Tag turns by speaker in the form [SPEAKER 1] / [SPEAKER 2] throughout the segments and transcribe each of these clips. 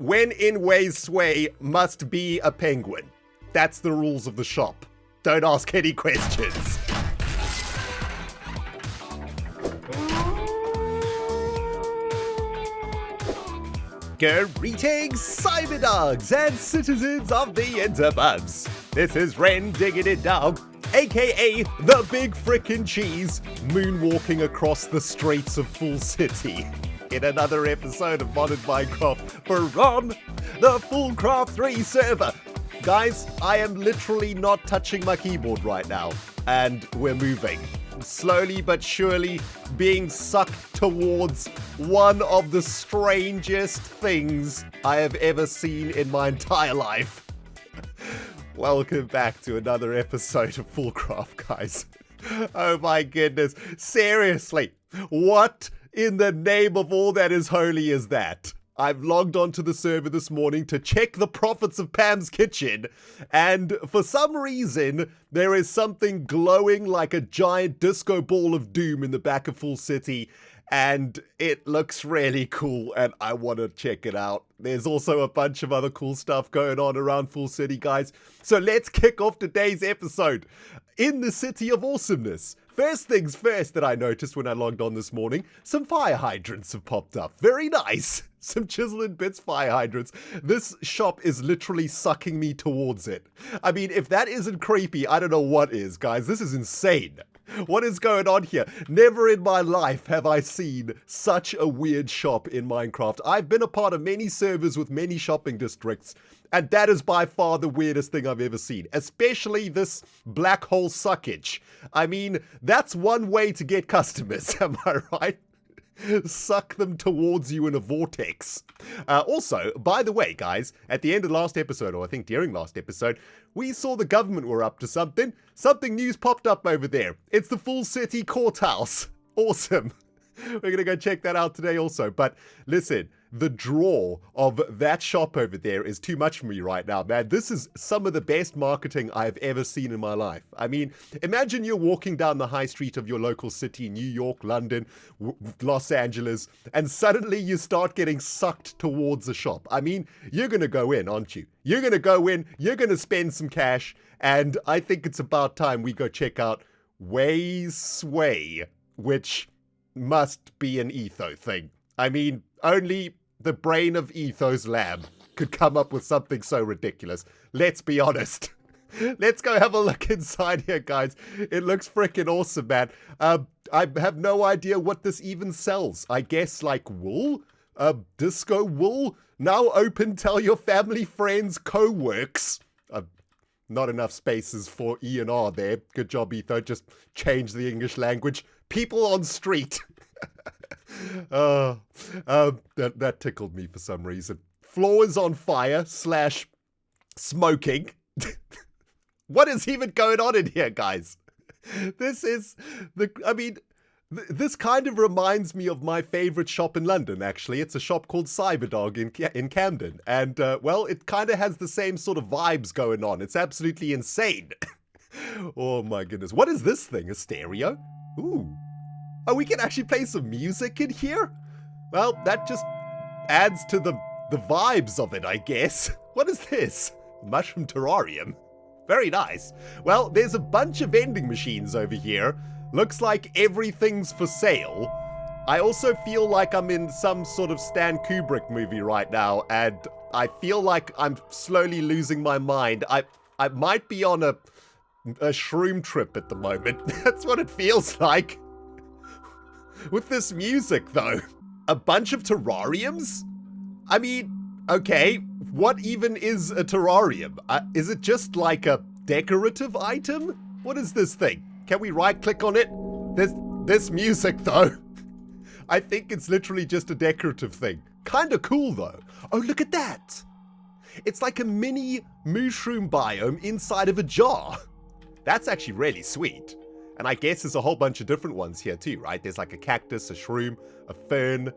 [SPEAKER 1] When in Wei Sway must be a penguin. That's the rules of the shop. Don't ask any questions. Greetings, cyberdogs and citizens of the interbubs. This is ReNDoG, aka the Big Frickin' Cheese, moonwalking across the streets of Fool City in another episode of Modern Minecraft for on the FoolCraft 3 server. Guys, I am literally not touching my keyboard right now, and we're moving. Slowly but surely being sucked towards one of the strangest things I have ever seen in my entire life. Welcome back to another episode of FoolCraft, guys. Oh my goodness. Seriously, what in the name of all that is holy is that? I've logged onto the server this morning to check the profits of Pam's Kitchen, and for some reason, there is something glowing like a giant disco ball of doom in the back of Fool City, and it looks really cool, and I want to check it out. There's also a bunch of other cool stuff going on around Fool City, guys. So let's kick off today's episode in the City of Awesomeness. First things first that I noticed when I logged on this morning, some fire hydrants have popped up. Very nice. Some Chisel and Bits fire hydrants. This shop is literally sucking me towards it. I mean, if that isn't creepy, I don't know what is, guys. This is insane. What is going on here? Never in my life have I seen such a weird shop in Minecraft. I've been a part of many servers with many shopping districts, and that is by far the weirdest thing I've ever seen, especially this black hole suckage. I mean, that's one way to get customers, am I right? Suck them towards you in a vortex. Also, by the way, guys, at the end of last episode, or I think during last episode, we saw the government were up to something. Something news popped up over there. It's the Fool City Courthouse. Awesome. We're going to go check that out today also. But listen, the draw of that shop over there is too much for me right now, man. This is some of the best marketing I've ever seen in my life. I mean, imagine you're walking down the high street of your local city, New York, London, Los Angeles, and suddenly you start getting sucked towards a shop. I mean, you're going to go in, aren't you? You're going to go in, you're going to spend some cash, and I think it's about time we go check out Wei Sway, which must be an Etho thing. I mean, only the brain of Etho's lab could come up with something so ridiculous. Let's be honest. Let's go have a look inside here, guys. It looks freaking awesome, man. I have no idea what this even sells. I guess like wool? Disco wool? Now open, tell your family, friends, co-works. Not enough spaces for E and R there. Good job, Etho. Just change the English language. People on street. That tickled me for some reason. Floor is on fire / smoking. What is even going on in here, guys? This is this kind of reminds me of my favorite shop in London, actually. It's a shop called CyberDog in Camden. And, well, it kind of has the same sort of vibes going on. It's absolutely insane. Oh, my goodness. What is this thing? A stereo? Ooh. Oh, we can actually play some music in here? Well, that just adds to the vibes of it, I guess. What is this? Mushroom Terrarium. Very nice. Well, there's a bunch of vending machines over here. Looks like everything's for sale. I also feel like I'm in some sort of Stan Kubrick movie right now, and I feel like I'm slowly losing my mind. I might be on a shroom trip at the moment. That's what it feels like. With this music, though. A bunch of terrariums? I mean, okay, what even is a terrarium? Is it just like a decorative item? What is this thing? Can we right-click on it? This music, though. I think it's literally just a decorative thing. Kinda cool, though. Oh, look at that. It's like a mini mushroom biome inside of a jar. That's actually really sweet. And I guess there's a whole bunch of different ones here too, right? There's like a cactus, a shroom, a fern,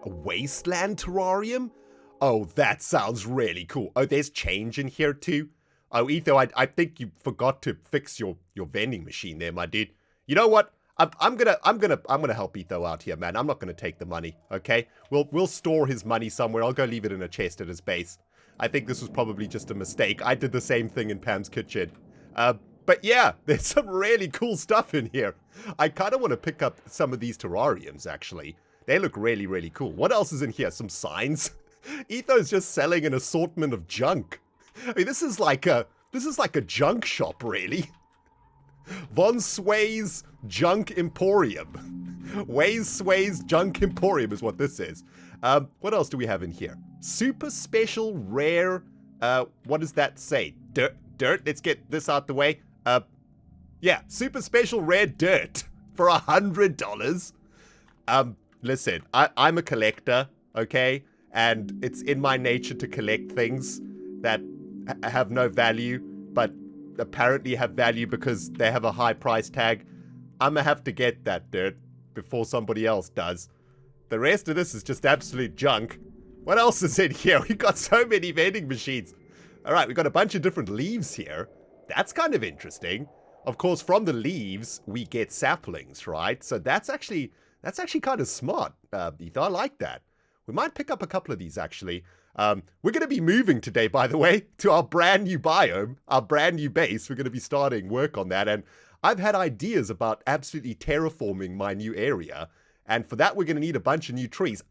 [SPEAKER 1] a wasteland terrarium. Oh, that sounds really cool. Oh, there's change in here too. Oh, Etho, I think you forgot to fix your vending machine there, my dude. You know what? I'm gonna help Etho out here, man. I'm not gonna take the money, okay? We'll store his money somewhere. I'll go leave it in a chest at his base. I think this was probably just a mistake. I did the same thing in Pam's kitchen. But yeah, there's some really cool stuff in here. I kind of want to pick up some of these terrariums, actually. They look really, really cool. What else is in here? Some signs? Etho's just selling an assortment of junk. I mean, this is like a junk shop, really. Von Sway's Junk Emporium. Ways Sway's Junk Emporium is what this is. What else do we have in here? Super special rare, what does that say? Dirt? Let's get this out the way. Yeah, super special rare dirt for $100. Listen, I'm a collector, okay? And it's in my nature to collect things that have no value, but apparently have value because they have a high price tag. I'm gonna have to get that dirt before somebody else does. The rest of this is just absolute junk. What else is in here? We've got so many vending machines. All right, we've got a bunch of different leaves here. That's kind of interesting. Of course, from the leaves, we get saplings, right? So that's actually kind of smart, Etho. I like that. We might pick up a couple of these, actually. We're going to be moving today, by the way, to our brand new biome, our brand new base. We're going to be starting work on that. And I've had ideas about absolutely terraforming my new area. And for that, we're going to need a bunch of new trees.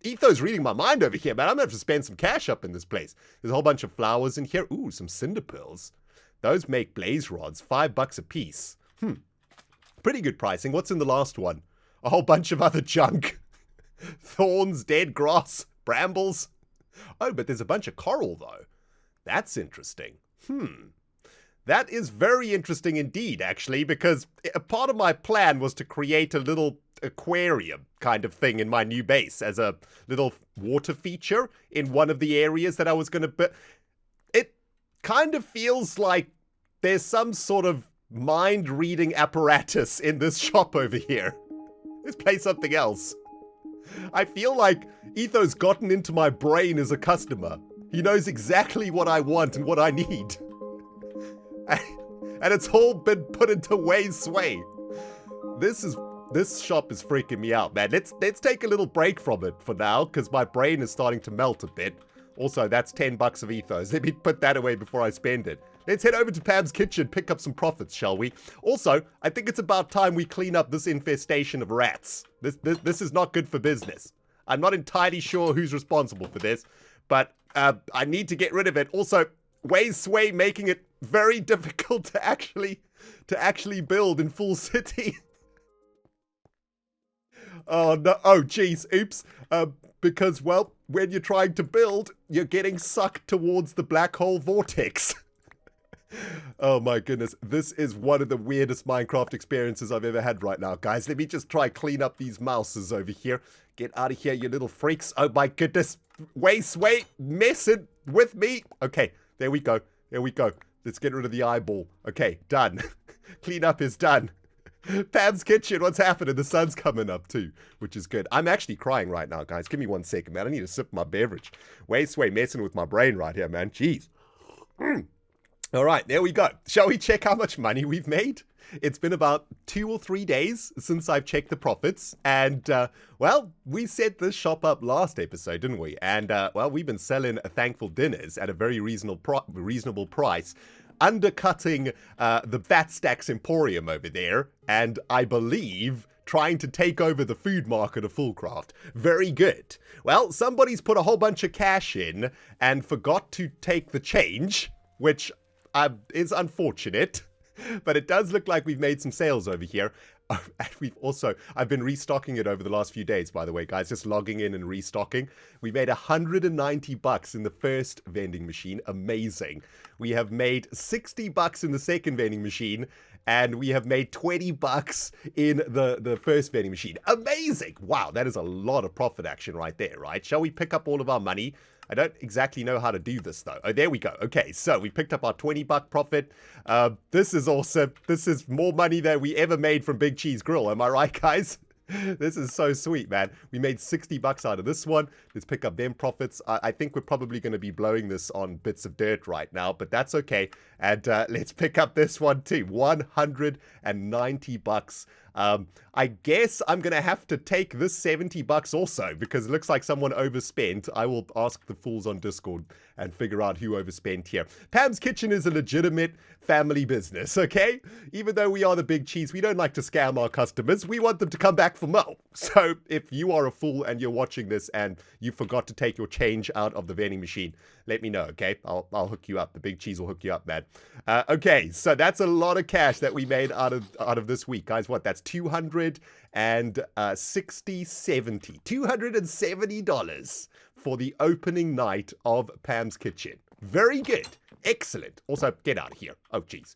[SPEAKER 1] Etho's reading my mind over here, man. I'm going to have to spend some cash up in this place. There's a whole bunch of flowers in here. Ooh, some cinder pearls. Those make blaze rods, $5 a piece. Pretty good pricing. What's in the last one? A whole bunch of other junk. Thorns, dead grass, brambles. Oh, but there's a bunch of coral, though. That's interesting. That is very interesting indeed, actually, because a part of my plan was to create a little aquarium kind of thing in my new base as a little water feature in one of the areas that I was going to... But it kind of feels like there's some sort of mind-reading apparatus in this shop over here. Let's play something else. I feel like Etho's gotten into my brain as a customer. He knows exactly what I want and what I need. And it's all been put into Way's sway. This shop is freaking me out, man. Let's take a little break from it for now, because my brain is starting to melt a bit. Also, that's $10 of Ethos. Let me put that away before I spend it. Let's head over to Pam's kitchen, pick up some profits, shall we? Also, I think it's about time we clean up this infestation of rats. This is not good for business. I'm not entirely sure who's responsible for this, but I need to get rid of it. Also, Way's sway making it very difficult to actually build in Full City. Oh no! Oh jeez! Oops! Because well, when you're trying to build, you're getting sucked towards the black hole vortex. Oh my goodness, this is one of the weirdest Minecraft experiences I've ever had right now, guys. Let me just try clean up these mouses over here. Get out of here, you little freaks. Oh my goodness. Sway, messing with me. Okay, there we go. There we go. Let's get rid of the eyeball. Okay, done. Clean up is done. Pam's kitchen, what's happening? The sun's coming up too, which is good. I'm actually crying right now, guys. Give me 1 second, man. I need to sip my beverage. Sway messing with my brain right here, man. Jeez. All right, there we go. Shall we check how much money we've made? It's been about 2 or 3 days since I've checked the profits. And, well, we set this shop up last episode, didn't we? And, well, we've been selling thankful dinners at a very reasonable price, undercutting the Bat Stacks Emporium over there. And I believe trying to take over the food market of FoolCraft. Very good. Well, somebody's put a whole bunch of cash in and forgot to take the change, which is unfortunate, but it does look like we've made some sales over here. And I've been restocking it over the last few days, by the way, guys, just logging in and restocking. We made $190 in the first vending machine. Amazing. We have made $60 in the second vending machine, and we have made $20 in the first vending machine. Amazing. Wow, that is a lot of profit action right there, right? Shall we pick up all of our money? I don't exactly know how to do this, though. Oh, there we go. Okay, so we picked up our $20 profit. This is awesome. This is more money than we ever made from Big Cheese Grill. Am I right, guys? This is so sweet, man. We made 60 bucks out of this one. Let's pick up them profits. I think we're probably going to be blowing this on bits of dirt right now, but that's okay. And let's pick up this one too. 190 bucks. I guess I'm going to have to take this 70 bucks also because it looks like someone overspent. I will ask the fools on Discord and figure out who overspent here. Pam's Kitchen is a legitimate family business, okay? Even though we are the big cheese, we don't like to scam our customers. We want them to come back for more. So if you are a fool and you're watching this and you forgot to take your change out of the vending machine, let me know, okay? I'll hook you up. The big cheese will hook you up, man. Okay, so that's a lot of cash that we made out of this week, guys. What? That's $270 for the opening night of Pam's Kitchen. Very good. Excellent. Also, get out of here. Oh, geez.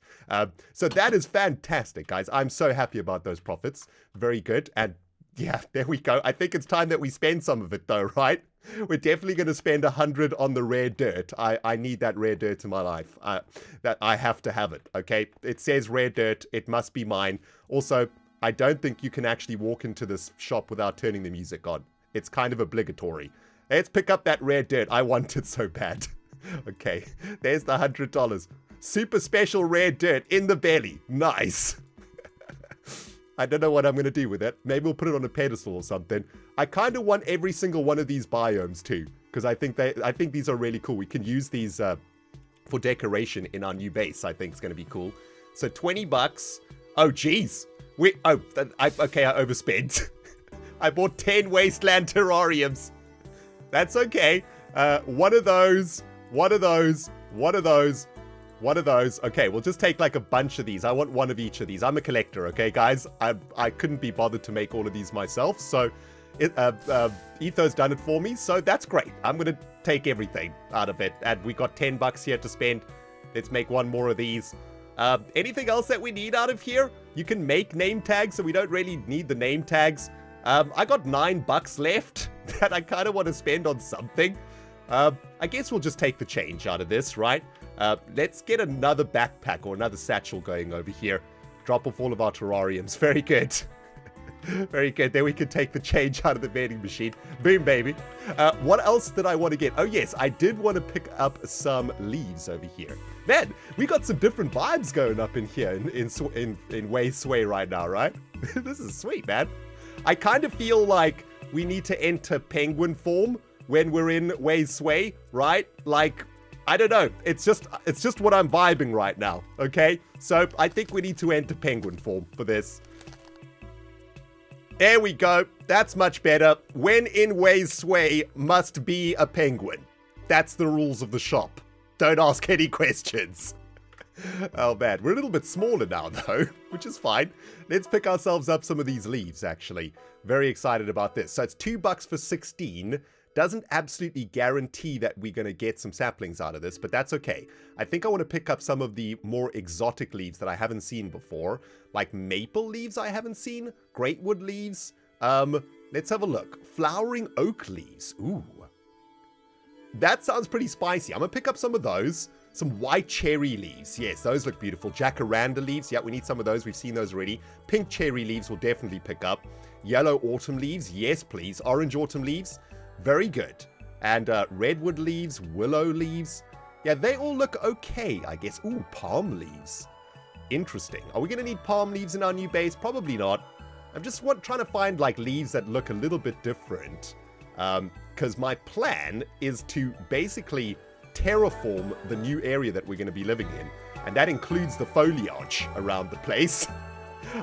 [SPEAKER 1] So that is fantastic, guys. I'm so happy about those profits. Very good. And yeah, there we go. I think it's time that we spend some of it, though, right? We're definitely going to spend 100 on the rare dirt. I need that rare dirt in my life. That I have to have it, okay? It says rare dirt. It must be mine. Also, I don't think you can actually walk into this shop without turning the music on. It's kind of obligatory. Let's pick up that rare dirt. I want it so bad. Okay, there's the $100. Super special rare dirt in the belly. Nice. I don't know what I'm going to do with it. Maybe we'll put it on a pedestal or something. I kind of want every single one of these biomes too, because I think these are really cool. We can use these for decoration in our new base. I think it's going to be cool. So 20 bucks. Oh, geez. Okay, I overspent. I bought 10 wasteland terrariums. That's okay. One of those. Okay, we'll just take like a bunch of these. I want one of each of these. I'm a collector, okay, guys? I couldn't be bothered to make all of these myself, so Etho's done it for me, so that's great. I'm going to take everything out of it, and we got 10 bucks here to spend. Let's make one more of these. Anything else that we need out of here? You can make name tags, so we don't really need the name tags. I got 9 bucks left that I kind of want to spend on something. I guess we'll just take the change out of this, right? Let's get another backpack or another satchel going over here. Drop off all of our terrariums. Very good. Very good. Then we can take the change out of the vending machine. Boom, baby. What else did I want to get? Oh, yes. I did want to pick up some leaves over here. Man, we got some different vibes going up in here in Way Sway right now, right? This is sweet, man. I kind of feel like we need to enter penguin form when we're in Way Sway, right? Like, I don't know. It's just what I'm vibing right now, okay? So I think we need to enter penguin form for this. There we go. That's much better. When in Way Sway, must be a penguin. That's the rules of the shop. Don't ask any questions. Oh, man. We're a little bit smaller now, though, which is fine. Let's pick ourselves up some of these leaves, actually. Very excited about this. So it's 2 bucks for 16. Doesn't absolutely guarantee that we're going to get some saplings out of this, but that's okay. I think I want to pick up some of the more exotic leaves that I haven't seen before, like maple leaves I haven't seen, greatwood leaves. Let's have a look. Flowering oak leaves. Ooh. That sounds pretty spicy. I'm going to pick up some of those. Some white cherry leaves. Yes, those look beautiful. Jacaranda leaves. Yeah, we need some of those. We've seen those already. Pink cherry leaves we'll definitely pick up. Yellow autumn leaves. Yes, please. Orange autumn leaves. Very good. And redwood leaves, willow leaves. Yeah, they all look okay, I guess. Ooh, palm leaves. Interesting. Are we going to need palm leaves in our new base? Probably not. I'm just trying to find like leaves that look a little bit different. Because my plan is to basically terraform the new area that we're going to be living in. And that includes the foliage around the place.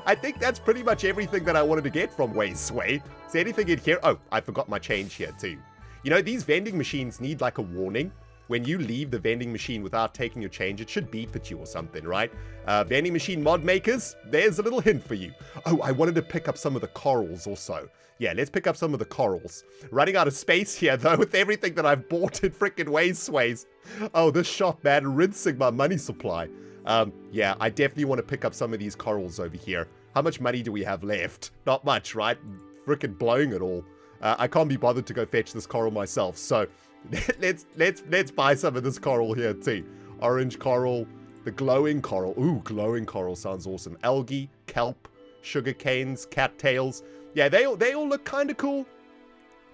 [SPEAKER 1] I think that's pretty much everything that I wanted to get from Way Sway. Is there anything in here? Oh, I forgot my change here too. You know, these vending machines need like a warning. When you leave the vending machine without taking your change, it should beep at you or something, right? Vending machine mod makers, there's a little hint for you. Oh, I wanted to pick up some of the corals also. Yeah, let's pick up some of the corals. Running out of space here, though, with everything that I've bought in frickin' Way Sways. Oh, this shop, man, rinsing my money supply. Yeah, I definitely want to pick up some of these corals over here. How much money do we have left? Not much, right? Frickin' blowing it all. I can't be bothered to go fetch this coral myself, so let's buy some of this coral here too. Orange coral, the glowing coral. Ooh, glowing coral sounds awesome. Algae, kelp, sugar canes, cattails. Yeah, they all look kind of cool.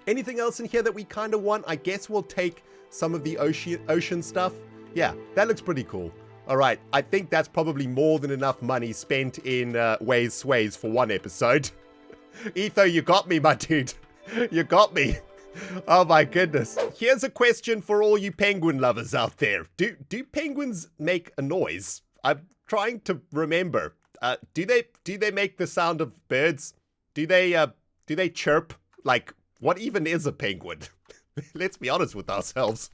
[SPEAKER 1] Anything else in here that we kind of want? I guess we'll take some of the ocean stuff. Yeah, that looks pretty cool. All right, I think that's probably more than enough money spent in Ways Sways for one episode. Etho, you got me, my dude. You got me. Oh my goodness. Here's a question for all you penguin lovers out there. Do penguins make a noise? I'm trying to remember. Do they make the sound of birds? Do they chirp? Like, what even is a penguin? Let's be honest with ourselves.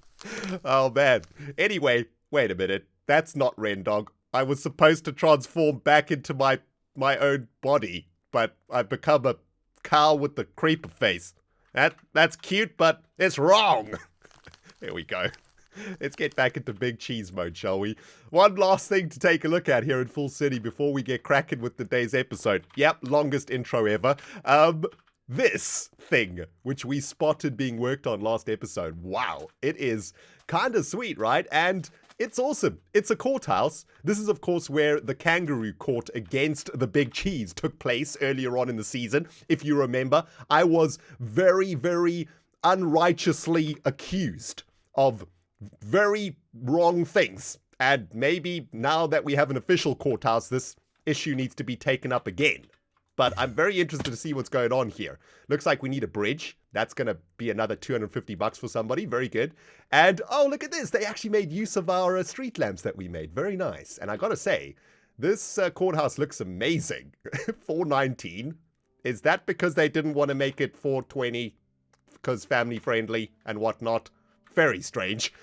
[SPEAKER 1] Oh man. Anyway, wait a minute. That's not ReNDoG. I was supposed to transform back into my own body, but I've become a cow with the creeper face. That's cute, but it's wrong. There we go. Let's get back into big cheese mode, shall we? One last thing to take a look at here in Full City before we get cracking with today's episode. Yep, longest intro ever. This thing, which we spotted being worked on last episode. Wow, it is kind of sweet, right? And it's awesome. It's a courthouse. This is, of course, where the kangaroo court against the big cheese took place earlier on in the season. If you remember, I was very, very unrighteously accused of very wrong things. And maybe now that we have an official courthouse, this issue needs to be taken up again. But I'm very interested to see what's going on here. Looks like we need a bridge. That's going to be another 250 bucks for somebody. Very good. And, oh, look at this. They actually made use of our street lamps that we made. Very nice. And I got to say, this courthouse looks amazing. 419. Is that because they didn't want to make it 420? Because family friendly and whatnot? Very strange.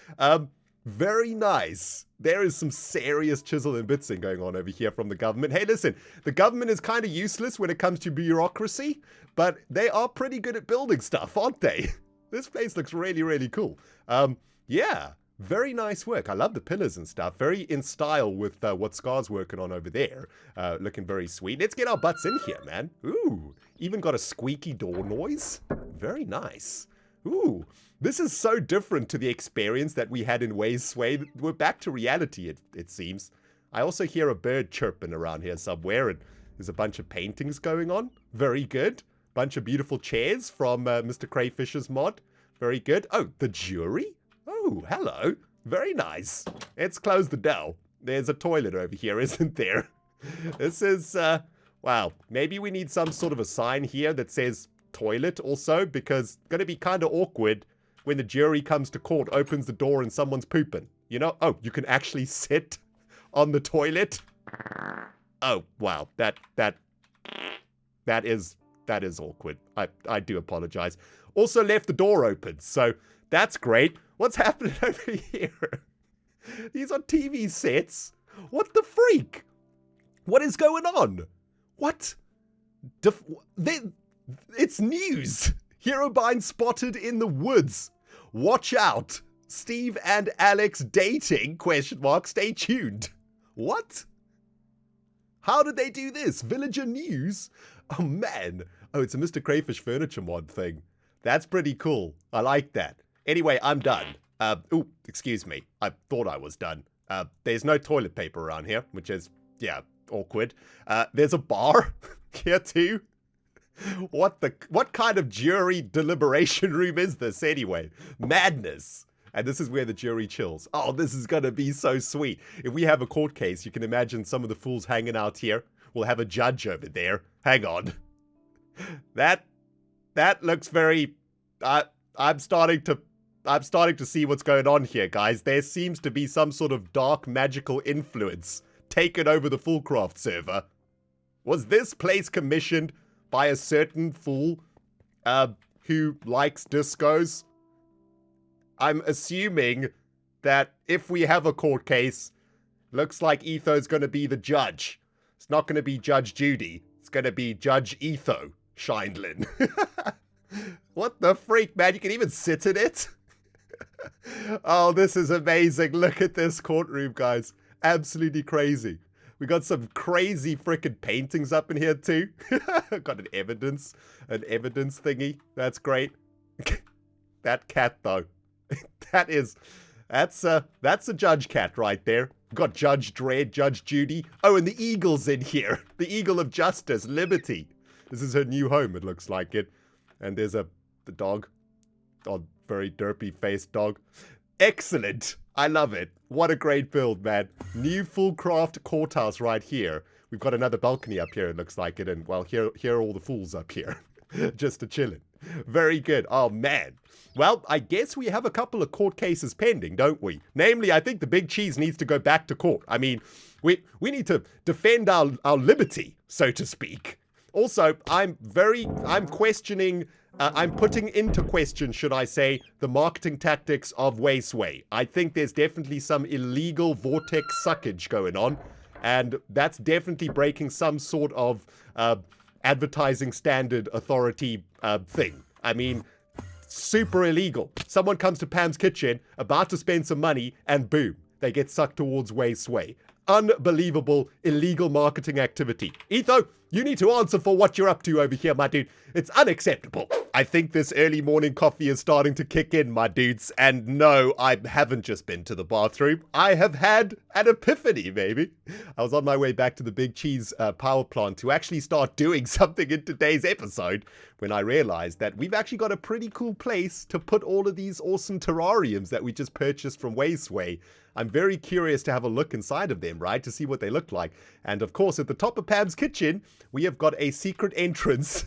[SPEAKER 1] Very nice. There is some serious chisel and bitsing going on over here from the government. Hey, listen, the government is kind of useless when it comes to bureaucracy, but they are pretty good at building stuff, aren't they? This place looks really, really cool. Yeah, very nice work. I love the pillars and stuff. Very in style with what Scar's working on over there. Looking very sweet. Let's get our butts in here, man. Ooh, even got a squeaky door noise. Very nice. Ooh, this is so different to the experience that we had in Ways Sway. We're back to reality, it seems. I also hear a bird chirping around here somewhere, and there's a bunch of paintings going on. Very good. Bunch of beautiful chairs from Mr. Crayfish's mod. Very good. Oh, the jury? Oh, hello. Very nice. Let's close the door. There's a toilet over here, isn't there? This is, wow. Maybe we need some sort of a sign here that says toilet also, because it's going to be kind of awkward when the jury comes to court, opens the door, and someone's pooping. You know? Oh, you can actually sit on the toilet? Oh, wow. That is awkward. I do apologize. Also left the door open, so that's great. What's happening over here? These are TV sets? What the freak? What is going on? What? It's news. Herobine spotted in the woods. Watch out. Steve and Alex dating? ? Stay tuned. What? How did they do this? Villager news? Oh man. Oh, it's a Mr. Crayfish furniture mod thing. That's pretty cool. I like that. Anyway, I'm done. Ooh, excuse me. I thought I was done. There's no toilet paper around here, which is, yeah, awkward. There's a bar here too. What kind of jury deliberation room is this anyway? Madness. And this is where the jury chills. Oh, this is gonna be so sweet. If we have a court case, you can imagine some of the fools hanging out here. We'll have a judge over there. Hang on. That looks very... I'm starting to see what's going on here, guys. There seems to be some sort of dark magical influence taken over the FoolCraft server. Was this place commissioned by a certain fool who likes discos? I'm assuming that if we have a court case, looks like Etho's going to be the judge. It's not going to be Judge Judy. It's going to be Judge Etho Scheindlin. What the freak, man? You can even sit in it? Oh, this is amazing. Look at this courtroom, guys. Absolutely crazy. We got some crazy freaking paintings up in here too. Got an evidence thingy. That's great. That cat though. That's a judge cat right there. Got Judge Dredd, Judge Judy. Oh, and the eagle's in here. The eagle of justice, liberty. This is her new home, it looks like it. And there's the dog. Oh, very derpy-faced dog. Excellent. I love it. What a great build, man. New FoolCraft Courthouse right here. We've got another balcony up here, it looks like it. And, well, here are all the fools up here. Just to chillin'. Very good. Oh, man. Well, I guess we have a couple of court cases pending, don't we? Namely, I think the big cheese needs to go back to court. I mean, we need to defend our liberty, so to speak. Also, I'm questioning... I'm putting into question, should I say, the marketing tactics of Waysway. I think there's definitely some illegal vortex suckage going on, and that's definitely breaking some sort of advertising standard authority thing. I mean, super illegal. Someone comes to Pam's Kitchen, about to spend some money, and boom, they get sucked towards Waysway. Unbelievable illegal marketing activity. Etho, you need to answer for what you're up to over here, my dude. It's unacceptable. I think this early morning coffee is starting to kick in, my dudes. And no, I haven't just been to the bathroom. I have had an epiphany, baby. I was on my way back to the Big Cheese power plant to actually start doing something in today's episode when I realized that we've actually got a pretty cool place to put all of these awesome terrariums that we just purchased from Waysway. I'm very curious to have a look inside of them, right, to see what they look like. And of course, at the top of Pam's Kitchen, we have got a secret entrance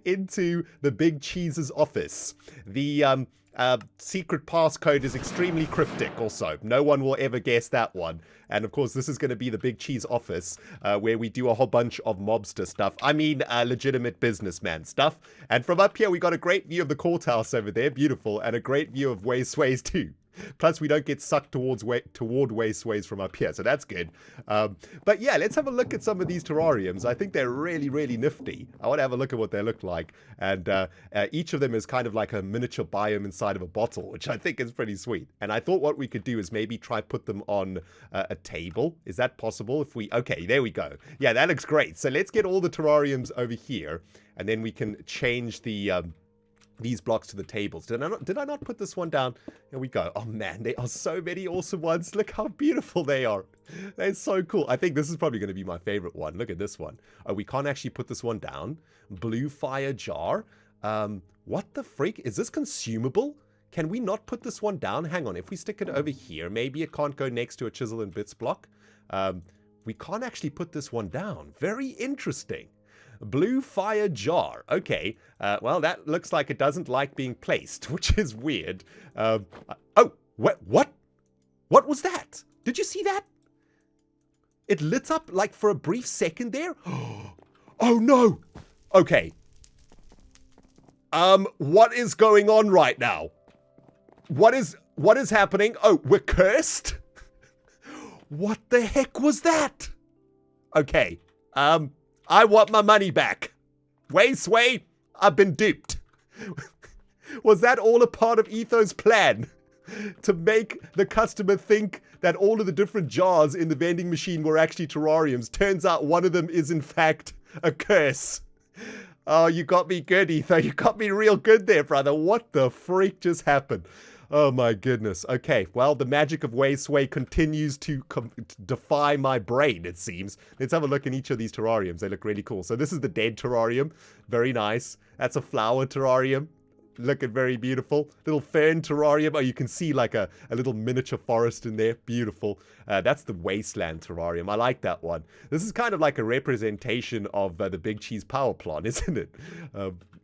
[SPEAKER 1] into the Big Cheese's office. The secret passcode is extremely cryptic also. No one will ever guess that one. And of course, this is going to be the Big Cheese office where we do a whole bunch of mobster stuff. I mean, legitimate businessman stuff. And from up here, we got a great view of the courthouse over there. Beautiful. And a great view of Waysways too. Plus, we don't get sucked toward Waysways from up here, so that's good. But yeah, let's have a look at some of these terrariums. I think they're really, really nifty. I want to have a look at what they look like. And each of them is kind of like a miniature biome inside of a bottle, which I think is pretty sweet. And I thought what we could do is maybe try put them on a table. Is that possible? Okay, there we go. Yeah, that looks great. So let's get all the terrariums over here, and then we can change the... these blocks to the tables. Did I not put this one down? Here we go. Oh man, there are so many awesome ones. Look how beautiful they are. They're so cool. I think this is probably going to be my favorite one. Look at this one. Oh, we can't actually put this one down. Blue fire jar. What the freak? Is this consumable? Can we not put this one down? Hang on. If we stick it over here, maybe it can't go next to a chisel and bits block. We can't actually put this one down. Very interesting. Blue fire jar. Okay. Well, that looks like it doesn't like being placed, which is weird. Oh, what? What was that? Did you see that? It lit up like for a brief second there. Oh no. Okay. What is going on right now? What is happening? Oh, we're cursed? What the heck was that? Okay. I want my money back. Waysway, I've been duped. Was that all a part of Etho's plan? To make the customer think that all of the different jars in the vending machine were actually terrariums. Turns out one of them is in fact a curse. Oh, you got me good, Etho. You got me real good there, brother. What the freak just happened? Oh my goodness. Okay, well, the magic of Waysway continues to defy my brain, it seems. Let's have a look in each of these terrariums. They look really cool. So this is the Dead Terrarium. Very nice. That's a flower terrarium. Looking very beautiful. Little fern terrarium. Oh, you can see like a little miniature forest in there. Beautiful. That's the Wasteland terrarium. I like that one. This is kind of like a representation of the Big Cheese power plant, isn't it?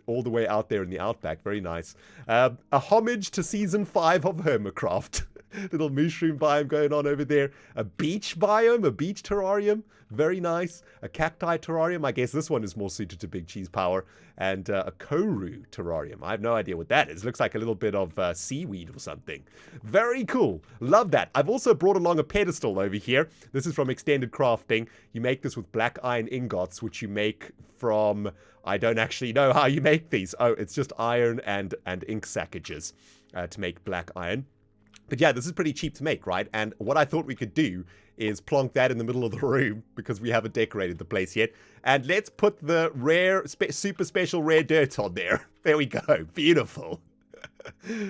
[SPEAKER 1] All the way out there in the outback. Very nice. A homage to season 5 of Hermitcraft. Little mushroom biome going on over there. A beach biome, a beach terrarium. Very nice. A cacti terrarium. I guess this one is more suited to Big Cheese power. And a koru terrarium. I have no idea what that is. Looks like a little bit of seaweed or something. Very cool. Love that. I've also brought along a pedestal over here. This is from Extended Crafting. You make this with black iron ingots, which you make from... I don't actually know how you make these. Oh, it's just iron and ink sackages to make black iron. But yeah, this is pretty cheap to make, right? And what I thought we could do is plonk that in the middle of the room because we haven't decorated the place yet. And let's put the rare, super special rare dirt on there. There we go. Beautiful.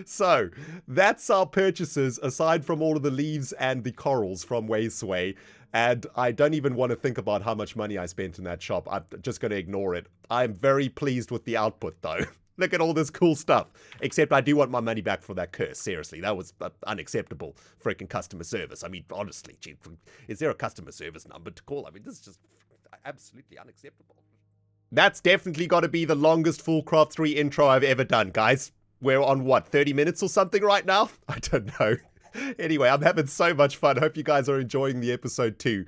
[SPEAKER 1] So, that's our purchases, aside from all of the leaves and the corals from Waysway. And I don't even want to think about how much money I spent in that shop. I'm just going to ignore it. I'm very pleased with the output, though. Look at all this cool stuff. Except I do want my money back for that curse. Seriously, that was unacceptable freaking customer service. I mean, honestly, is there a customer service number to call? I mean, this is just absolutely unacceptable. That's definitely got to be the longest FoolCraft 3 intro I've ever done, guys. We're on, what, 30 minutes or something right now? I don't know. Anyway, I'm having so much fun. Hope you guys are enjoying the episode too.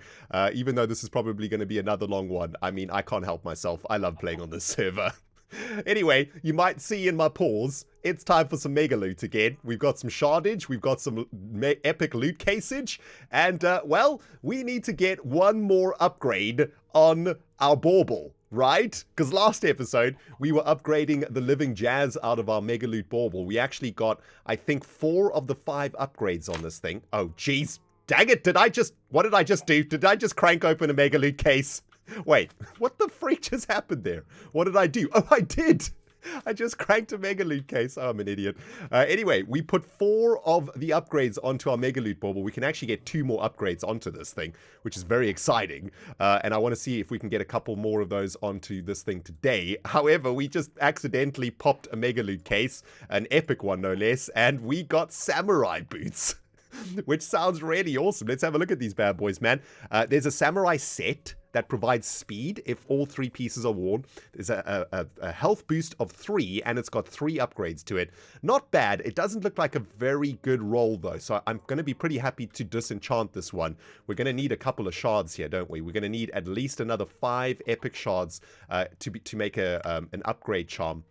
[SPEAKER 1] Even though this is probably going to be another long one. I mean, I can't help myself. I love playing on this server. Anyway, you might see in my pause, it's time for some mega loot again. We've got some shardage, we've got some epic loot caseage, and, well, we need to get one more upgrade on our bauble, right? Because last episode, we were upgrading the living jazz out of our mega loot bauble. We actually got, I think, 4 of the 5 upgrades on this thing. Oh, jeez. Dang it, what did I just do? Did I just crank open a mega loot case? Wait, what the freak just happened there? What did I do? Oh, I did! I just cranked a mega loot case. Oh, I'm an idiot. Anyway, we put 4 of the upgrades onto our mega loot bauble. We can actually get 2 more upgrades onto this thing, which is very exciting. And I want to see if we can get a couple more of those onto this thing today. However, we just accidentally popped a mega loot case, an epic one no less, and we got samurai boots. Which sounds really awesome. Let's have a look at these bad boys, man. There's a samurai set that provides speed if all 3 pieces are worn. There's a health boost of 3, and it's got 3 upgrades to it. Not bad. It doesn't look like a very good roll, though, so I'm going to be pretty happy to disenchant this one. We're going to need a couple of shards here, don't we? We're going to need at least another 5 epic shards to make an upgrade charm,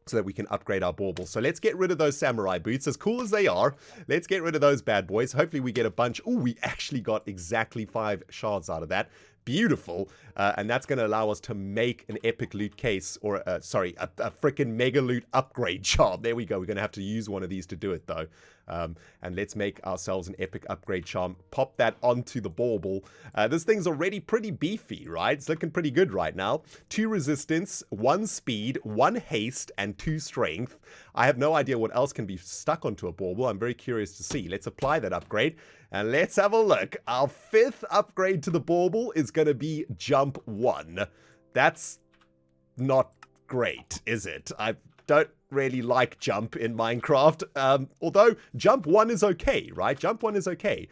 [SPEAKER 1] so that we can upgrade our bauble. So let's get rid of those samurai boots. As cool as they are, let's get rid of those bad boys. Hopefully we get a bunch. Oh, we actually got exactly 5 shards out of that. Beautiful. And that's going to allow us to make an epic loot case, or, a freaking mega loot upgrade charm. There we go. We're going to have to use one of these to do it, though. And let's make ourselves an epic upgrade charm. Pop that onto the bauble. This thing's already pretty beefy, right? It's looking pretty good right now. 2 resistance, 1 speed, 1 haste, and 2 strength. I have no idea what else can be stuck onto a bauble. I'm very curious to see. Let's apply that upgrade. And let's have a look. Our 5th upgrade to the bauble is going to be Jump 1. That's not great, is it? I don't really like jump in Minecraft. Although Jump 1 is okay, right? Jump 1 is okay.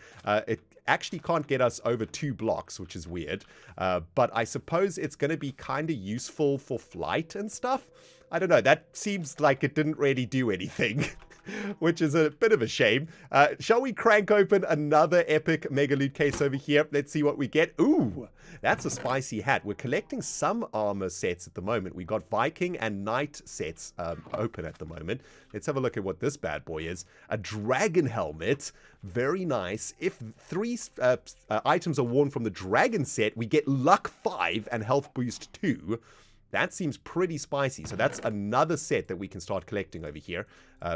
[SPEAKER 1] It actually can't get us over 2 blocks, which is weird. But I suppose it's going to be kind of useful for flight and stuff. I don't know. That seems like it didn't really do anything. Which is a bit of a shame. Shall we crank open another epic mega loot case over here? Let's see what we get. Ooh, that's a spicy hat. We're collecting some armor sets at the moment. We got Viking and Knight sets open at the moment. Let's have a look at what this bad boy is. A dragon helmet. Very nice. If 3 items are worn from the dragon set, we get luck 5 and health boost 2. That seems pretty spicy. So that's another set that we can start collecting over here.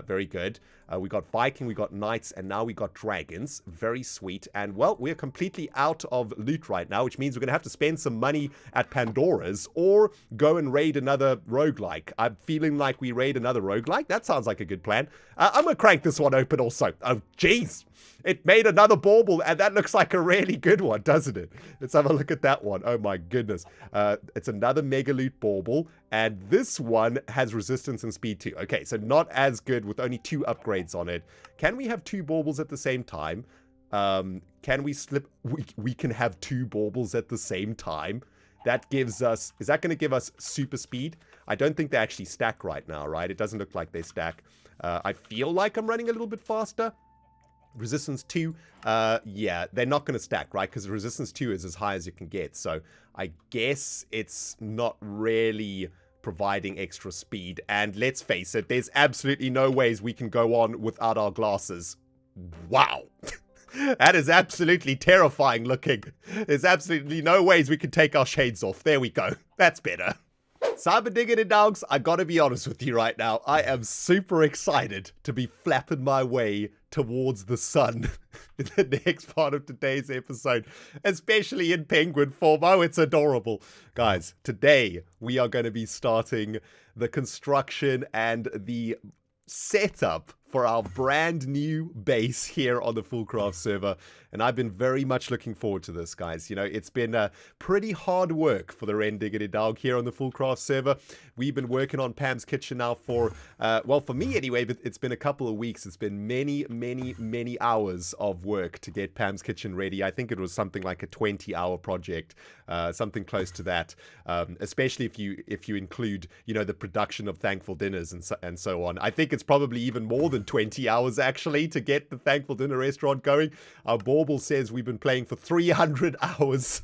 [SPEAKER 1] Very good. We got Viking, we got Knights, and now we got Dragons. Very sweet. And, well, we're completely out of loot right now, which means we're going to have to spend some money at Pandora's or go and raid another roguelike. I'm feeling like we raid another roguelike. That sounds like a good plan. I'm going to crank this one open also. Oh, jeez. It made another bauble, and that looks like a really good one, doesn't it? Let's have a look at that one. Oh, my goodness. It's another mega loot bauble, and this one has resistance and speed too. Okay, so not as good with only 2 upgrades on it. Can we have 2 baubles at the same time? Can we slip? We can have 2 baubles at the same time. That gives us... Is that going to give us super speed? I don't think they actually stack right now, right? It doesn't look like they stack. I feel like I'm running a little bit faster. Resistance 2, yeah, they're not going to stack, right? Because resistance 2 is as high as you can get. So I guess it's not really providing extra speed. And let's face it, there's absolutely no ways we can go on without our glasses. Wow. That is absolutely terrifying looking. There's absolutely no ways we can take our shades off. There we go. That's better. Cyber Diggity Dogs, I gotta be honest with you right now. I am super excited to be flapping my way towards the sun in the next part of today's episode, especially in penguin form. Oh, it's adorable. Guys, today we are going to be starting the construction and the setup for our brand new base here on the FoolCraft server, and I've been very much looking forward to this, guys. You know, it's been pretty hard work for the ReNDoG here on the FoolCraft server. We've been working on Pam's Kitchen now for, well, for me anyway, but it's been a couple of weeks. It's been many hours of work to get Pam's Kitchen ready. I think it was something like a 20-hour project, something close to that, especially if you include, you know, the production of thankful dinners and so on. I think it's probably even more than 20 hours actually to get the Thankful Dinner restaurant going. Our Bauble says we've been playing for 300 hours.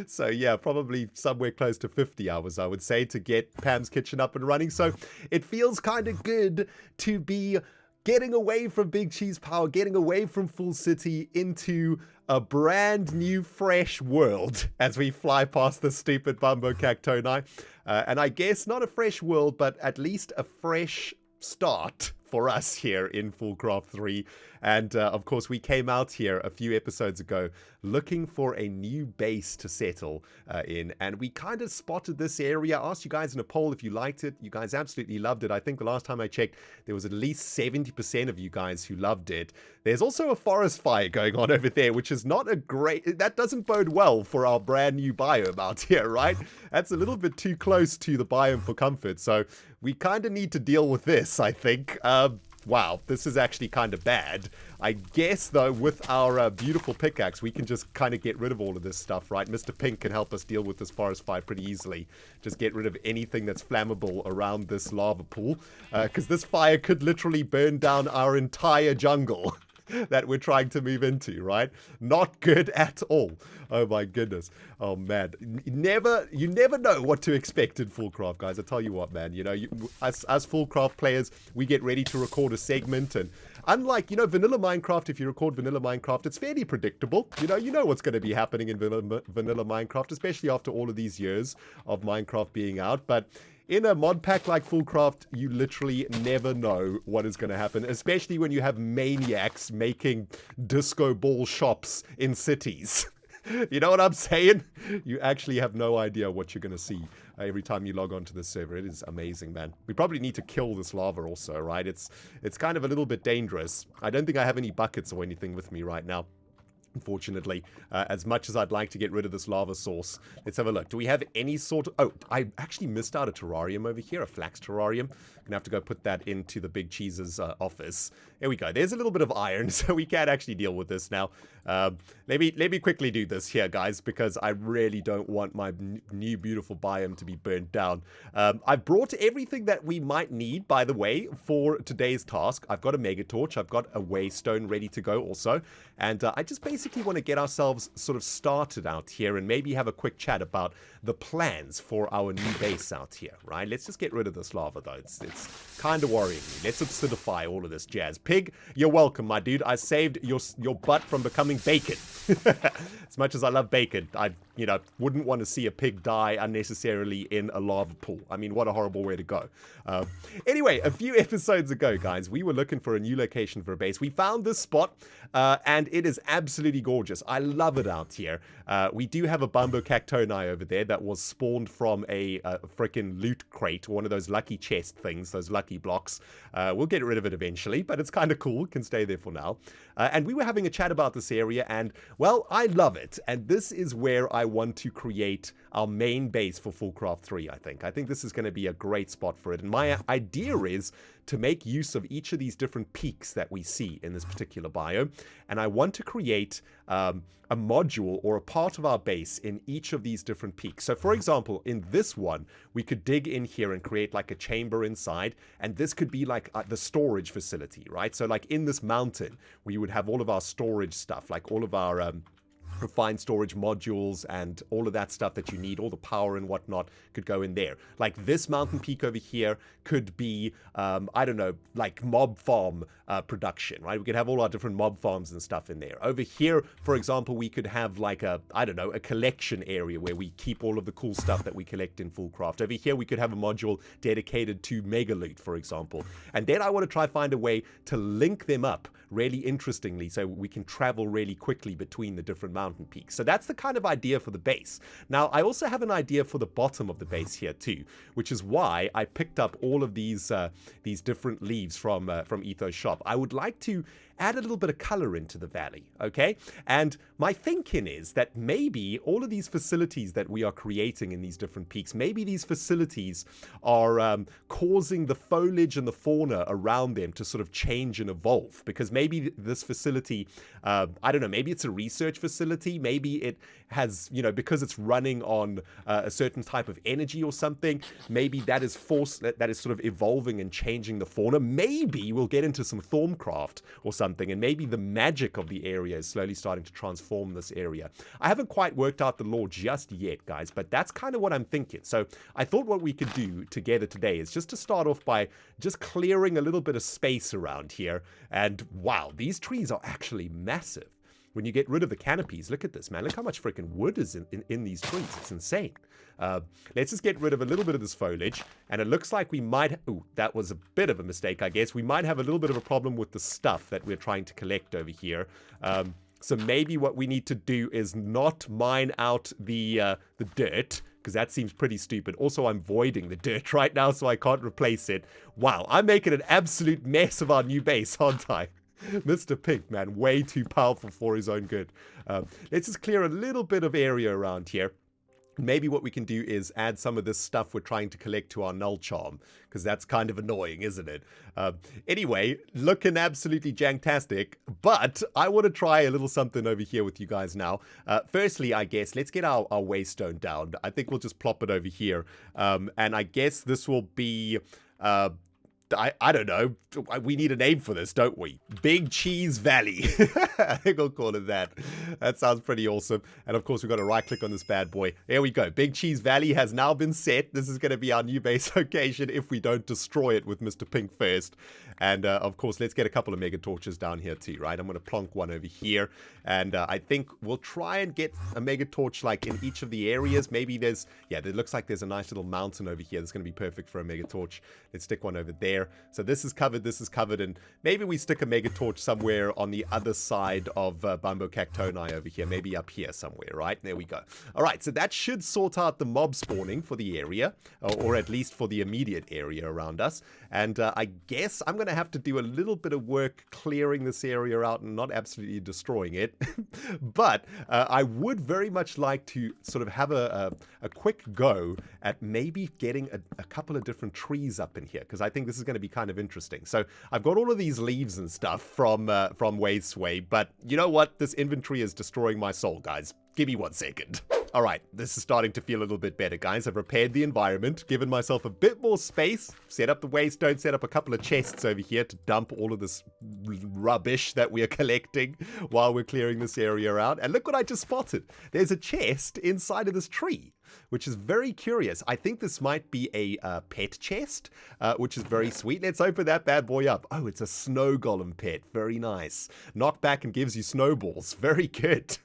[SPEAKER 1] So yeah, probably somewhere close to 50 hours, I would say, to get Pam's Kitchen up and running. So it feels kind of good to be getting away from Big Cheese Power, getting away from Full City into a brand new fresh world as we fly past the stupid Bumbo Cactoni. And I guess not a fresh world, but at least a fresh start for us here in FoolCraft 3. And of course, we came out here a few episodes ago looking for a new base to settle in, and we kind of spotted this area. I asked you guys in a poll if you liked it. You guys absolutely loved it. I think the last time I checked, there was at least 70% of you guys who loved it. There's also a forest fire going on over there, which is not a great... That doesn't bode well for our brand new biome out here, right? That's a little bit too close to the biome for comfort, so we kind of need to deal with this, I think. Wow, this is actually kind of bad. I guess, though, with our beautiful pickaxe, we can just kind of get rid of all of this stuff, right? Mr. Pink can help us deal with this forest fire pretty easily. Just get rid of anything that's flammable around this lava pool, because this fire could literally burn down our entire jungle that we're trying to move into, right? Not good at all. Oh my goodness. Oh man. You never know what to expect in FoolCraft, guys. I tell you what, man. You know, as FoolCraft players, we get ready to record a segment, and unlike, you know, vanilla Minecraft, if you record vanilla Minecraft, it's fairly predictable. You know what's going to be happening in vanilla Minecraft, especially after all of these years of Minecraft being out. But in a mod pack like FoolCraft, you literally never know what is going to happen, especially when you have maniacs making disco ball shops in cities. You know what I'm saying? You actually have no idea what you're going to see every time you log onto this server. It is amazing, man. We probably need to kill this lava also, right? It's kind of a little bit dangerous. I don't think I have any buckets or anything with me right now, unfortunately, as much as I'd like to get rid of this lava source. Let's have a look. Do we have any sort of... Oh, I actually missed out a terrarium over here, a flax terrarium. Gonna have to go put that into the Big Cheese's office. There we go. There's a little bit of iron, so we can actually deal with this now. Let me quickly do this here, guys, because I really don't want my new beautiful biome to be burnt down. I've brought everything that we might need, by the way, for today's task. I've got a mega torch. I've got a waystone ready to go also. And I just basically want to get ourselves sort of started out here and maybe have a quick chat about the plans for our new base out here, right? Let's just get rid of this lava, though. It's kind of worrying me. Let's acidify all of this jazz. Pig, you're welcome, my dude. I saved your butt from becoming bacon. As much as I love bacon, I wouldn't want to see a pig die unnecessarily in a lava pool. I mean, what a horrible way to go. Anyway, a few episodes ago, guys, we were looking for a new location for a base. We found this spot, and it is absolutely gorgeous. I love it out here. We do have a Bumbo Cactoni over there that was spawned from a freaking loot crate, one of those lucky chest things, those lucky blocks. We'll get rid of it eventually, but it's kind of cool. It can stay there for now. And we were having a chat about this area, and, well, I love it. And this is where I want to create our main base for FoolCraft 3, I think. I think this is going to be a great spot for it. And my idea is to make use of each of these different peaks that we see in this particular biome. And I want to create a module or a part of our base in each of these different peaks. So for example, in this one, we could dig in here and create like a chamber inside, and this could be like the storage facility, right? So like in this mountain, we would have all of our storage stuff, like all of our refined storage modules and all of that stuff that you need, all the power and whatnot could go in there. Like this mountain peak over here could be, I don't know, like mob farm production, right? We could have all our different mob farms and stuff in there. Over here, for example, we could have like a, I don't know, a collection area where we keep all of the cool stuff that we collect in FoolCraft. Over here, we could have a module dedicated to Mega Loot, for example. And then I want to try find a way to link them up really interestingly so we can travel really quickly between the different mountains. mountain peaks. So that's the kind of idea for the base. Now, I also have an idea for the bottom of the base here too, which is why I picked up all of these different leaves from Ethos Shop. I would like to add a little bit of color into the valley, okay? And my thinking is that maybe all of these facilities that we are creating in these different peaks, maybe these facilities are causing the foliage and the fauna around them to sort of change and evolve, because maybe this facility, I don't know, maybe it's a research facility, maybe it has, you know, because it's running on a certain type of energy or something, maybe that is that is sort of evolving and changing the fauna. Maybe we'll get into some Thaumcraft or something, and maybe the magic of the area is slowly starting to transform this area. I haven't quite worked out the lore just yet, guys, but that's kind of what I'm thinking. So I thought what we could do together today is just to start off by just clearing a little bit of space around here. And wow, these trees are actually massive. When you get rid of the canopies, look at this, man. Look how much freaking wood is in these trees. It's insane. Let's just get rid of a little bit of this foliage. And it looks like we might... Ooh, that was a bit of a mistake, I guess. We might have a little bit of a problem with the stuff that we're trying to collect over here. So maybe what we need to do is not mine out the dirt, because that seems pretty stupid. Also, I'm voiding the dirt right now, so I can't replace it. Wow, I'm making an absolute mess of our new base, aren't I? Mr. Pink, man, way too powerful for his own good. Let's just clear a little bit of area around here. Maybe what we can do is add some of this stuff we're trying to collect to our null charm, because that's kind of annoying, isn't it? Anyway, looking absolutely janktastic, but I want to try a little something over here with you guys now. Firstly, I guess, let's get our waystone down. I think we'll just plop it over here. And I guess this will be... I don't know. We need a name for this, don't we? Big Cheese Valley. I think I'll call it that. That sounds pretty awesome. And of course, we've got to right click on this bad boy. There we go. Big Cheese Valley has now been set. This is going to be our new base location if we don't destroy it with Mr. Pink first. And of course, let's get a couple of mega torches down here too, right? I'm going to plonk one over here. And I think we'll try and get a mega torch like in each of the areas. Maybe there's, yeah, it looks like there's a nice little mountain over here that's going to be perfect for a mega torch. Let's stick one over there. So this is covered, and maybe we stick a mega torch somewhere on the other side of Bumbo Cactoni over here, maybe up here somewhere, right? There we go. All right, so that should sort out the mob spawning for the area, or at least for the immediate area around us. And I guess I'm going to have to do a little bit of work clearing this area out and not absolutely destroying it. But I would very much like to sort of have a quick go at maybe getting a couple of different trees up in here, because I think this is going to be kind of interesting. So I've got all of these leaves and stuff from Waysway, but you know what? This inventory is destroying my soul, guys. Give me 1 second. All right, this is starting to feel a little bit better, guys. I've repaired the environment, given myself a bit more space, set up the waystone, set up a couple of chests over here to dump all of this rubbish that we are collecting while we're clearing this area out. And look what I just spotted. There's a chest inside of this tree, which is very curious. I think this might be a pet chest, which is very sweet. Let's open that bad boy up. Oh, it's a snow golem pet. Very nice. Knockback and gives you snowballs. Very good.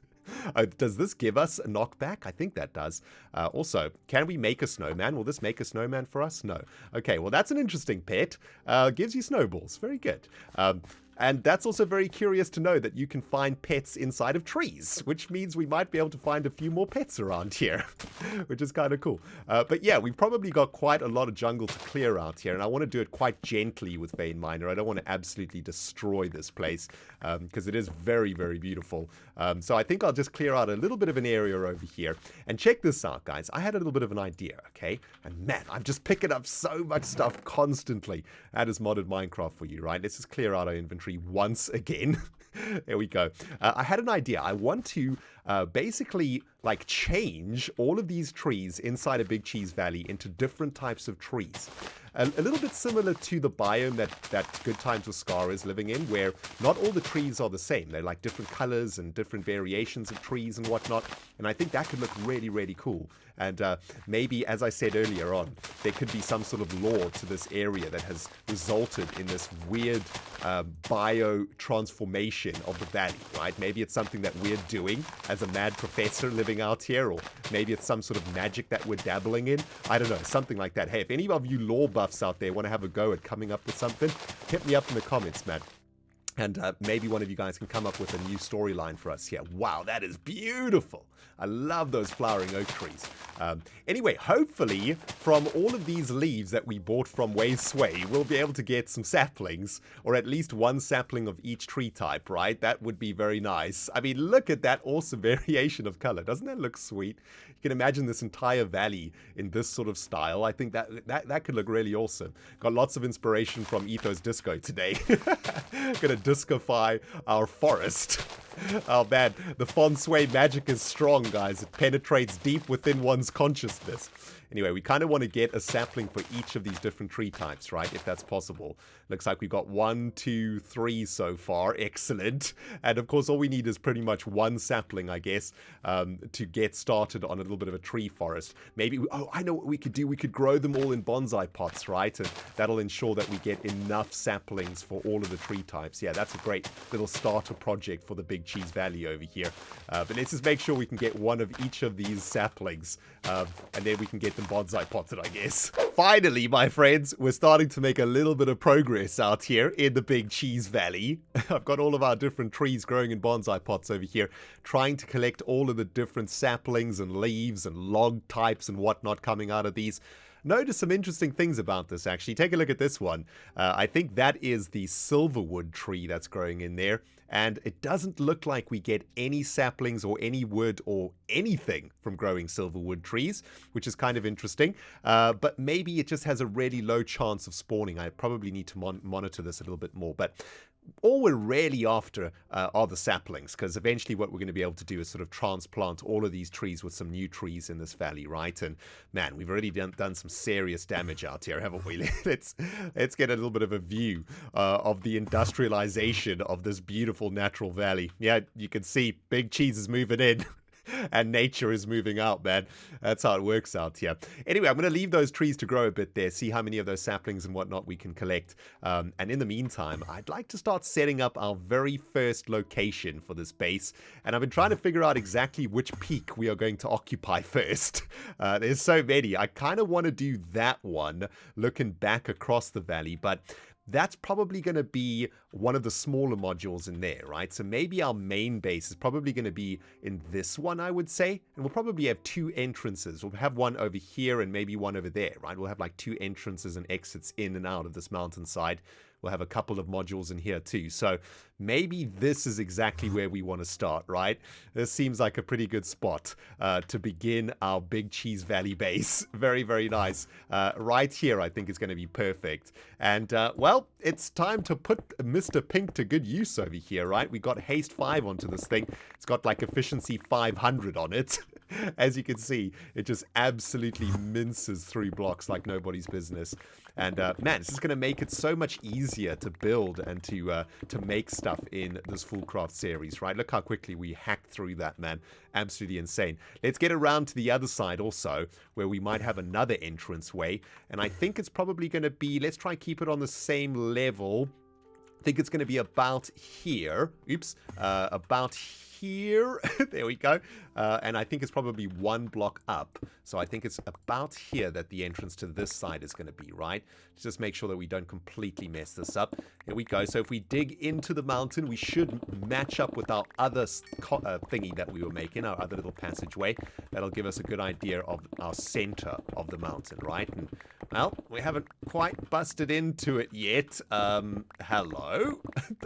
[SPEAKER 1] Does this give us a knockback? I think that does. Also, can we make a snowman? Will this make a snowman for us? No. Okay, well, that's an interesting pet. Gives you snowballs. Very good. And that's also very curious to know that you can find pets inside of trees, which means we might be able to find a few more pets around here, which is kind of cool. But yeah, we've probably got quite a lot of jungle to clear out here, and I want to do it quite gently with Vein Miner. I don't want to absolutely destroy this place, because it is very, very beautiful. So I think I'll just clear out a little bit of an area over here. And check this out, guys. I had a little bit of an idea, okay? And man, I'm just picking up so much stuff constantly. That is modded Minecraft for you, right? Let's just clear out our inventory once again. There we go. I had an idea. I want to basically like change all of these trees inside a Big Cheese Valley into different types of trees. A little bit similar to the biome that Good Times with Scar is living in, where not all the trees are the same. They're like different colors and different variations of trees and whatnot. And I think that could look really, really cool. And maybe, as I said earlier on, there could be some sort of lore to this area that has resulted in this weird bio transformation of the valley, right? Maybe it's something that we're doing as a mad professor living out here, or maybe it's some sort of magic that we're dabbling in. I don't know, something like that. Hey, if any of you lore buffs out there want to have a go at coming up with something, hit me up in the comments, man. And maybe one of you guys can come up with a new storyline for us here. Wow, that is beautiful. I love those flowering oak trees. Anyway, hopefully from all of these leaves that we bought from Way Sway, we'll be able to get some saplings, or at least one sapling of each tree type, right? That would be very nice. I mean, look at that awesome variation of color. Doesn't that look sweet? You can imagine this entire valley in this sort of style. I think that could look really awesome. Got lots of inspiration from Ethos Disco today. Gonna discofy our forest. Oh man, the Feng Shui magic is strong, guys. It penetrates deep within one's consciousness. Anyway, we kind of want to get a sapling for each of these different tree types, right? If that's possible. Looks like we've got 1, 2, 3 so far. Excellent. And of course, all we need is pretty much one sapling, I guess, to get started on a little bit of a tree forest. Maybe, oh, I know what we could do. We could grow them all in bonsai pots, right? And that'll ensure that we get enough saplings for all of the tree types. Yeah, that's a great little starter project for the Big Cheese Valley over here. But let's just make sure we can get one of each of these saplings. And then we can get them bonsai potted, I guess. Finally, my friends, we're starting to make a little bit of progress out here in the Big Cheese Valley. I've got all of our different trees growing in bonsai pots over here, trying to collect all of the different saplings and leaves and log types and whatnot coming out of these. Notice some interesting things about this, actually. Take a look at this one. I think that is the silverwood tree that's growing in there. And it doesn't look like we get any saplings or any wood or anything from growing silverwood trees, which is kind of interesting. But maybe it just has a really low chance of spawning. I probably need to monitor this a little bit more. But all we're really after are the saplings, because eventually what we're going to be able to do is sort of transplant all of these trees with some new trees in this valley, right? And man, we've already done some serious damage out here, haven't we? Let's get a little bit of a view of the industrialization of this beautiful natural valley. Yeah, you can see Big Cheese is moving in. And nature is moving out, man. That's how it works out here. Anyway, I'm going to leave those trees to grow a bit there, see how many of those saplings and whatnot we can collect. And in the meantime, I'd like to start setting up our very first location for this base. And I've been trying to figure out exactly which peak we are going to occupy first. There's so many. I kind of want to do that one, looking back across the valley, but that's probably going to be one of the smaller modules in there, right? So maybe our main base is probably going to be in this one, I would say. And we'll probably have 2 entrances. We'll have one over here and maybe one over there, right? We'll have like 2 entrances and exits in and out of this mountainside. We'll have a couple of modules in here too. So maybe this is exactly where we want to start, right? This seems like a pretty good spot to begin our Big Cheese Valley base. Very, very nice. Right here, I think is going to be perfect. And, well, it's time to put Mr. Pink to good use over here, right? We got Haste 5 onto this thing. It's got like Efficiency 500 on it. As you can see, it just absolutely minces through blocks like nobody's business. And man, this is going to make it so much easier to build and to make stuff in this FoolCraft series, right? Look how quickly we hacked through that, man. Absolutely insane. Let's get around to the other side also, where we might have another entrance way. And I think it's probably going to be, let's try and keep it on the same level. I think it's going to be about here. Oops. About here. There we go. And I think it's probably 1 block up. So I think it's about here that the entrance to this side is going to be, right? Just make sure that we don't completely mess this up. Here we go. So if we dig into the mountain, we should match up with our other thingy that we were making, our other little passageway. That'll give us a good idea of our center of the mountain, right? And, well, we haven't quite busted into it yet. Hello?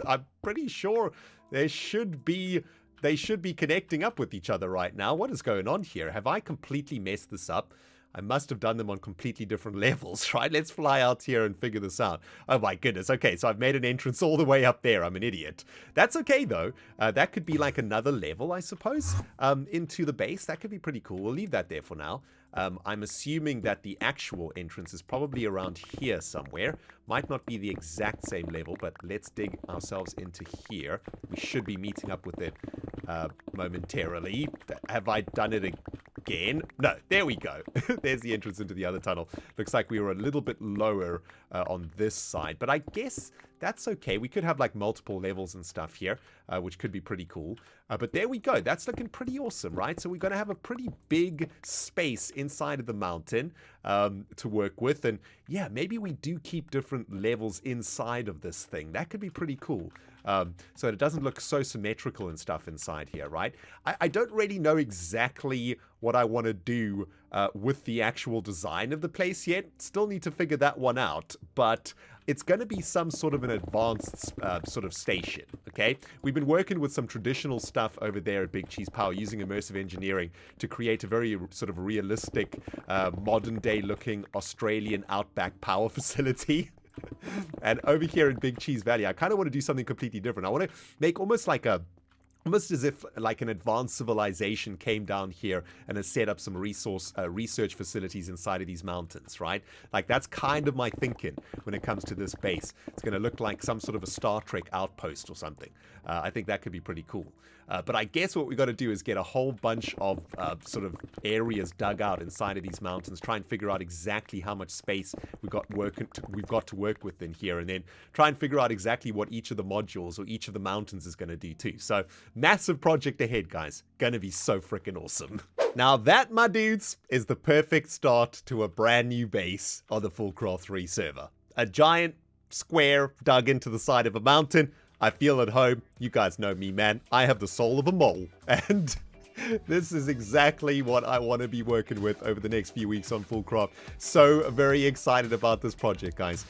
[SPEAKER 1] I'm pretty sure they should be connecting up with each other right now. What is going on here? Have I completely messed this up? I must have done them on completely different levels, right? Let's fly out here and figure this out. Oh my goodness. Okay, so I've made an entrance all the way up there. I'm an idiot. That's okay, though. That could be like another level, I suppose, into the base. That could be pretty cool. We'll leave that there for now. I'm assuming that the actual entrance is probably around here somewhere. Might not be the exact same level, but let's dig ourselves into here. We should be meeting up with it momentarily. Have I done it again? No, there we go. There's the entrance into the other tunnel. Looks like we were a little bit lower on this side, but I guess that's okay. We could have like multiple levels and stuff here, which could be pretty cool. But there we go. That's looking pretty awesome, right? So we're going to have a pretty big space inside of the mountain to work with. And yeah, maybe we do keep different levels inside of this thing. That could be pretty cool. so it doesn't look so symmetrical and stuff inside here, right? I don't really know exactly what I want to do with the actual design of the place yet. Still need to figure that one out, but it's going to be some sort of an advanced sort of station, okay? We've been working with some traditional stuff over there at Big Cheese Power using immersive engineering to create a very sort of realistic, modern-day looking Australian outback power facility. And over here in Big Cheese Valley, I kind of want to do something completely different. I want to make almost as if like an advanced civilization came down here and has set up some research facilities inside of these mountains, right? Like that's kind of my thinking when it comes to this base. It's going to look like some sort of a Star Trek outpost or something. I think that could be pretty cool. But I guess what we got to do is get a whole bunch of sort of areas dug out inside of these mountains, try and figure out exactly how much space we've got to work with in here, and then try and figure out exactly what each of the modules or each of the mountains is going to do too. So massive project ahead, guys. Gonna be so freaking awesome. Now that, my dudes, is the perfect start to a brand new base on the FoolCraft 3 server. A giant square dug into the side of a mountain. I feel at home. You guys know me, man. I have the soul of a mole. And this is exactly what I want to be working with over the next few weeks on FoolCraft. So very excited about this project, guys.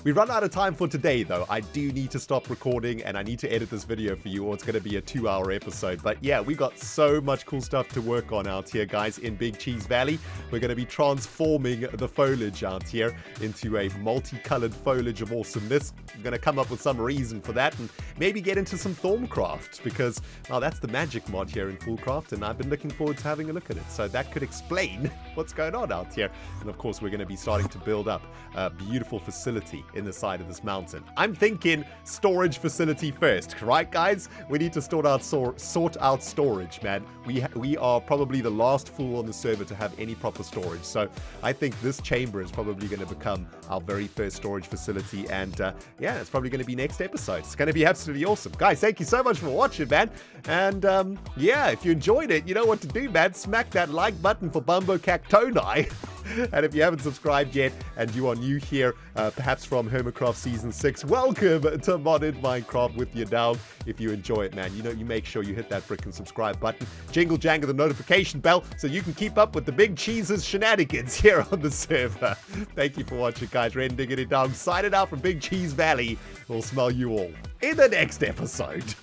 [SPEAKER 1] We've run out of time for today, though. I do need to stop recording and I need to edit this video for you, or it's going to be a 2-hour episode. But yeah, we got so much cool stuff to work on out here, guys, in Big Cheese Valley. We're going to be transforming the foliage out here into a multicolored foliage of awesomeness. I'm going to come up with some reason for that and maybe get into some Thorncraft, because, well, that's the magic mod here in FoolCraft. And I've been looking forward to having a look at it. So that could explain what's going on out here. And of course, we're going to be starting to build up a beautiful facility in the side of this mountain. I'm thinking storage facility first, right, guys? We need to sort out storage, man. We are probably the last fool on the server to have any proper storage. So I think this chamber is probably going to become our very first storage facility. And yeah, it's probably going to be next episode. It's going to be absolutely awesome. Guys, thank you so much for watching, man. And yeah, if you enjoyed it, you know what to do, man. Smack that like button for Bumbo Cactoni. And if you haven't subscribed yet and you are new here, perhaps from Hermitcraft Season 6, welcome to Modded Minecraft with your dog. If you enjoy it, man, you know, you make sure you hit that frickin' subscribe button. Jingle jangle the notification bell so you can keep up with the Big Cheese's shenanigans here on the server. Thank you for watching, guys. ReNDoG signing out from Big Cheese Valley. We'll smell you all in the next episode.